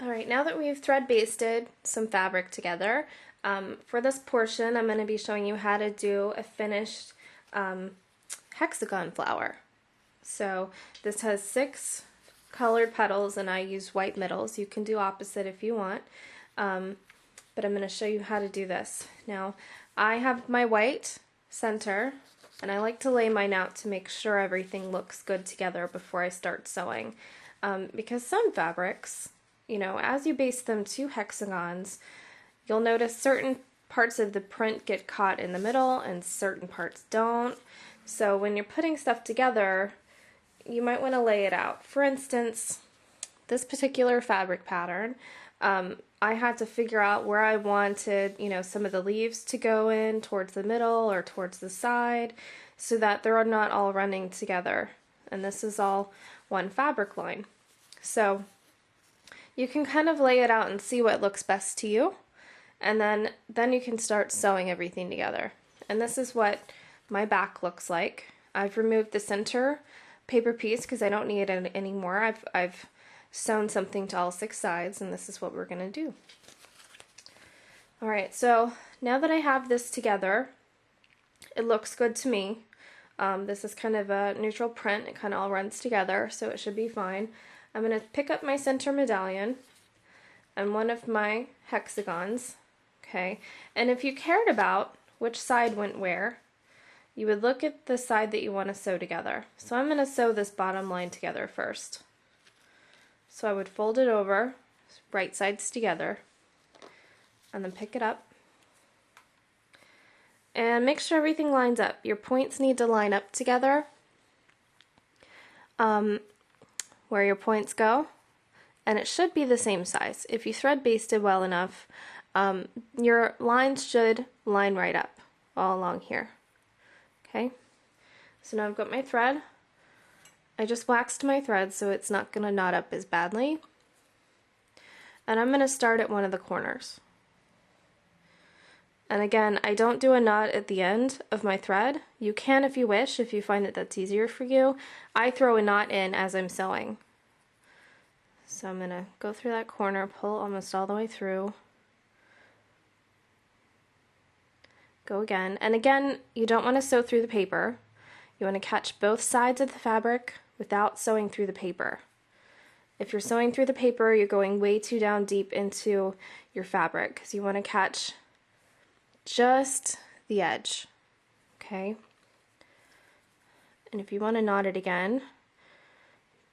Alright, now that we've thread basted some fabric together, for this portion I'm going to be showing you how to do a finished hexagon flower. So this has 6 colored petals and I use white middles. You can do opposite if you want, but I'm going to show you how to do this. Now I have my white center and I like to lay mine out to make sure everything looks good together before I start sewing, because some fabrics, you know, as you baste them to hexagons, you'll notice certain parts of the print get caught in the middle and certain parts don't. So when you're putting stuff together, you might want to lay it out. For instance, this particular fabric pattern, I had to figure out where I wanted, you know, some of the leaves to go in towards the middle or towards the side so that they're not all running together. And this is all one fabric line. So you can kind of lay it out and see what looks best to you, and then you can start sewing everything together. And this is what my back looks like. I've removed the center paper piece because I don't need it anymore. I've sewn something to all 6 sides, and this is what we're going to do. Alright, so now that I have this together, it looks good to me. This is kind of a neutral print. It kind of all runs together, so it should be fine. I'm going to pick up my center medallion and one of my hexagons, okay? And if you cared about which side went where, you would look at the side that you want to sew together. So I'm going to sew this bottom line together first. So I would fold it over, right sides together, and then pick it up. And make sure everything lines up. Your points need to line up together. Where your points go, and it should be the same size. If you thread basted well enough, your lines should line right up all along here. Okay, so now I've got my thread. I just waxed my thread so it's not going to knot up as badly, and I'm going to start at one of the corners. And again, I don't do a knot at the end of my thread. You can if you wish, if you find that that's easier for you. I throw a knot in as I'm sewing. So I'm going to go through that corner, pull almost all the way through. Go again. And again, you don't want to sew through the paper. You want to catch both sides of the fabric without sewing through the paper. If you're sewing through the paper, you're going way too down deep into your fabric because you want to catch just the edge, okay? And if you want to knot it again,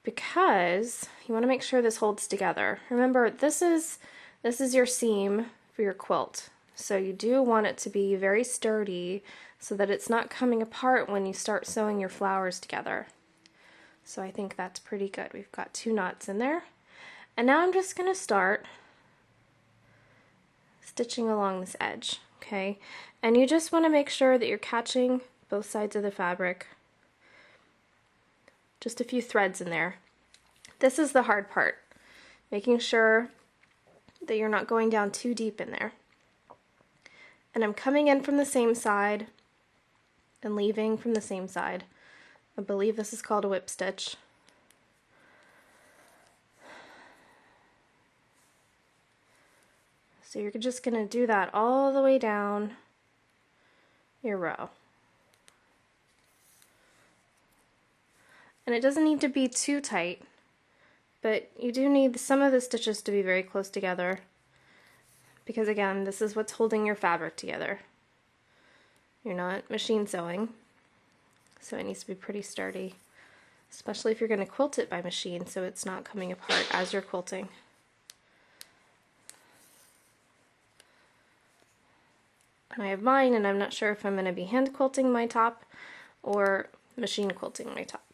because you want to make sure this holds together. Remember, this is your seam for your quilt, so you do want it to be very sturdy so that it's not coming apart when you start sewing your flowers together. So I think that's pretty good. We've got 2 knots in there, and now I'm just going to start stitching along this edge. Okay, and you just want to make sure that you're catching both sides of the fabric. Just a few threads in there. This is the hard part, making sure that you're not going down too deep in there. And I'm coming in from the same side and leaving from the same side. I believe this is called a whip stitch. So you're just going to do that all the way down your row. And it doesn't need to be too tight, but you do need some of the stitches to be very close together because again, this is what's holding your fabric together. You're not machine sewing, so it needs to be pretty sturdy, especially if you're going to quilt it by machine so it's not coming apart as you're quilting. And I have mine, and I'm not sure if I'm going to be hand quilting my top or machine quilting my top.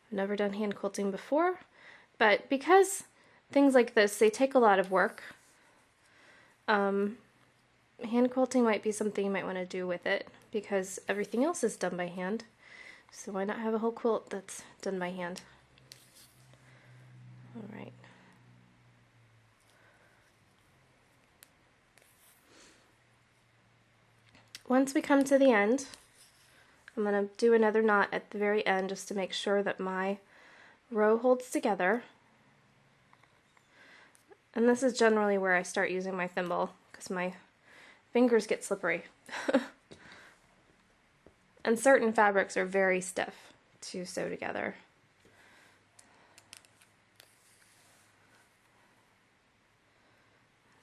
I've never done hand quilting before, but because things like this, they take a lot of work, hand quilting might be something you might want to do with it because everything else is done by hand. So why not have a whole quilt that's done by hand? Alright. Once we come to the end, I'm going to do another knot at the very end just to make sure that my row holds together. And this is generally where I start using my thimble because my fingers get slippery. And certain fabrics are very stiff to sew together.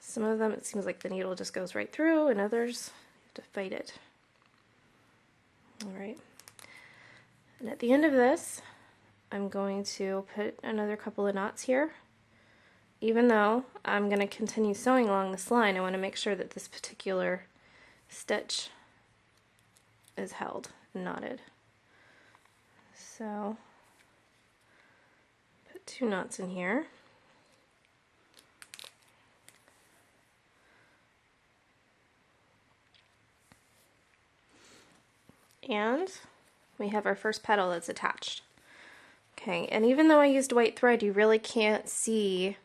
Some of them it seems like the needle just goes right through, and others you have to fight it. Alright. And at the end of this, I'm going to put another couple of knots here. Even though I'm going to continue sewing along this line, I want to make sure that this particular stitch is held and knotted. So, put 2 knots in here. And we have our first petal that's attached. Okay, and even though I used white thread, you really can't see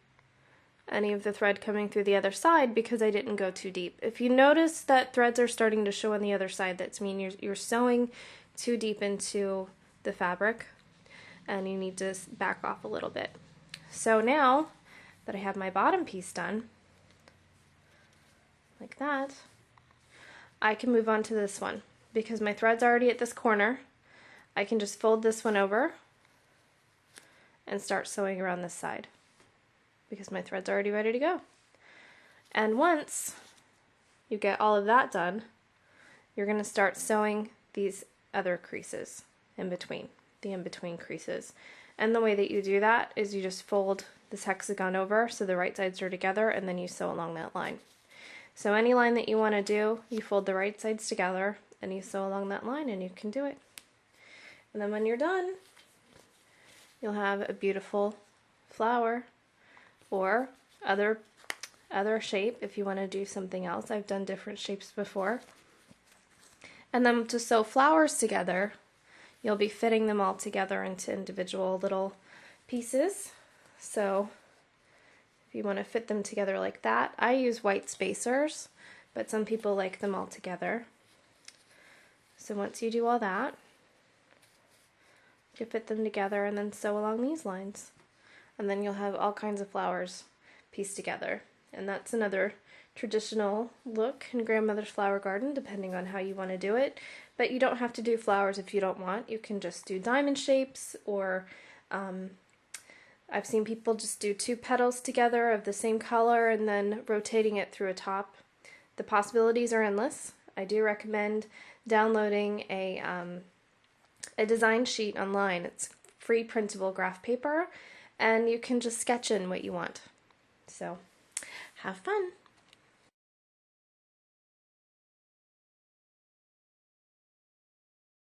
any of the thread coming through the other side because I didn't go too deep. If you notice that threads are starting to show on the other side, that's mean you're sewing too deep into the fabric and you need to back off a little bit. So now that I have my bottom piece done, like that, I can move on to this one. Because my thread's already at this corner, I can just fold this one over and start sewing around this side because my thread's already ready to go. And once you get all of that done, you're going to start sewing these other creases in between, the in-between creases. And the way that you do that is you just fold this hexagon over so the right sides are together, and then you sew along that line. So any line that you want to do, you fold the right sides together and you sew along that line and you can do it. And then when you're done, you'll have a beautiful flower or other shape if you want to do something else. I've done different shapes before. And then to sew flowers together, you'll be fitting them all together into individual little pieces. So if you want to fit them together like that, I use white spacers, but some people like them all together. So once you do all that, you fit them together and then sew along these lines. And then you'll have all kinds of flowers pieced together. And that's another traditional look in Grandmother's Flower Garden, depending on how you want to do it. But you don't have to do flowers if you don't want. You can just do diamond shapes, or I've seen people just do 2 petals together of the same color and then rotating it through a top. The possibilities are endless. I do recommend downloading a design sheet online. It's free printable graph paper, and you can just sketch in what you want. So, have fun!